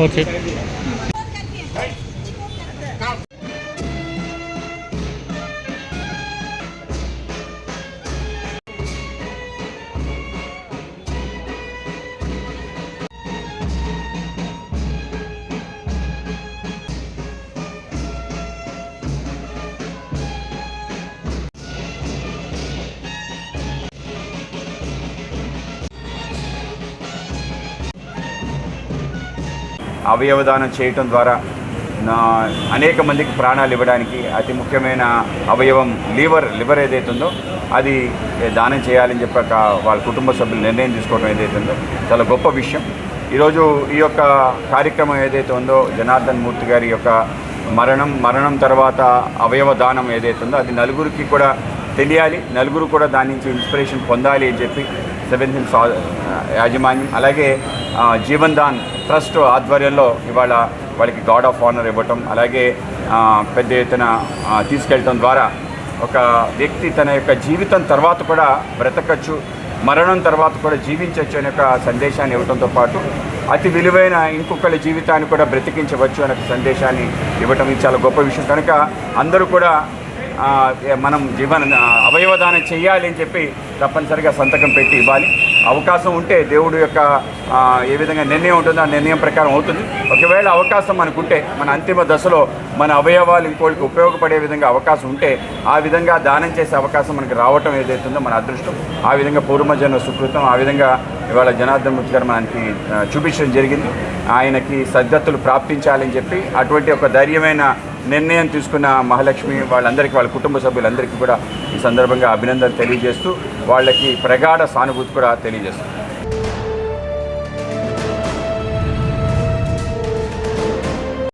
Okay. అవయవదానం చేయటం ద్వారా అనేక మందికి ప్రాణాలు ఇవ్వడానికి అతి ముఖ్యమైన అవయవం లివర్ ఏదైతే ఉందో అది దానం చేయాలని చెప్పాక వాళ్ళ కుటుంబ సభ్యులు నిర్ణయం తీసుకోవడం ఏదైతే ఉందో చాలా గొప్ప విషయం. ఈరోజు ఈ యొక్క కార్యక్రమం ఏదైతే ఉందో జనార్దన్ మూర్తి గారి యొక్క మరణం తర్వాత అవయవ దానం ఏదైతే ఉందో అది నలుగురికి కూడా తెలియాలి, నలుగురు కూడా దాని నుంచి ఇన్స్పిరేషన్ పొందాలి అని చెప్పి సెవెన్ హిల్స్ యాజమాన్యం అలాగే జీవన్ దాన్ ట్రస్ట్ ఆధ్వర్యంలో ఇవాళ వాళ్ళకి గార్డ్ ఆఫ్ ఆనర్ ఇవ్వటం అలాగే పెద్ద ఎత్తున తీసుకెళ్ళటం ద్వారా ఒక వ్యక్తి తన యొక్క జీవితం తర్వాత కూడా బ్రతకచ్చు, మరణం తర్వాత కూడా జీవించవచ్చు అనే ఒక సందేశాన్ని ఇవ్వడంతో పాటు అతి విలువైన ఇంకొకరి జీవితాన్ని కూడా బ్రతికించవచ్చు అనే సందేశాన్ని ఇవ్వటం ఇది చాలా గొప్ప విషయం. కనుక అందరూ కూడా మనం అవయవదానం చేయాలి అని చెప్పి తప్పనిసరిగా సంతకం పెట్టి ఇవ్వాలి. అవకాశం ఉంటే దేవుడు యొక్క ఏ విధంగా నిర్ణయం ఉంటుందో ఆ నిర్ణయం ప్రకారం అవుతుంది. ఒకవేళ అవకాశం మనకుంటే మన అంతిమ దశలో మన అవయవాలు ఇంకోటికి ఉపయోగపడే విధంగా అవకాశం ఉంటే ఆ విధంగా దానం చేసే అవకాశం మనకి రావటం ఏదైతుందో మన అదృష్టం. ఆ విధంగా పూర్వజన్మ సుకృతం. ఆ విధంగా ఇవాళ జనార్దన్ మూర్తి గారు మనకి చూపించడం జరిగింది. ఆయనకి సద్గతులు ప్రాప్తించాలని చెప్పి అటువంటి ఒక ధైర్యమైన నిర్ణయం తీసుకున్న మహాలక్ష్మి వాళ్ళందరికీ, వాళ్ళ కుటుంబ సభ్యులందరికీ కూడా ఈ సందర్భంగా అభినందనలు తెలియజేస్తూ వాళ్ళకి ప్రగాఢ సానుభూతి కూడా తెలియజేస్తుంది.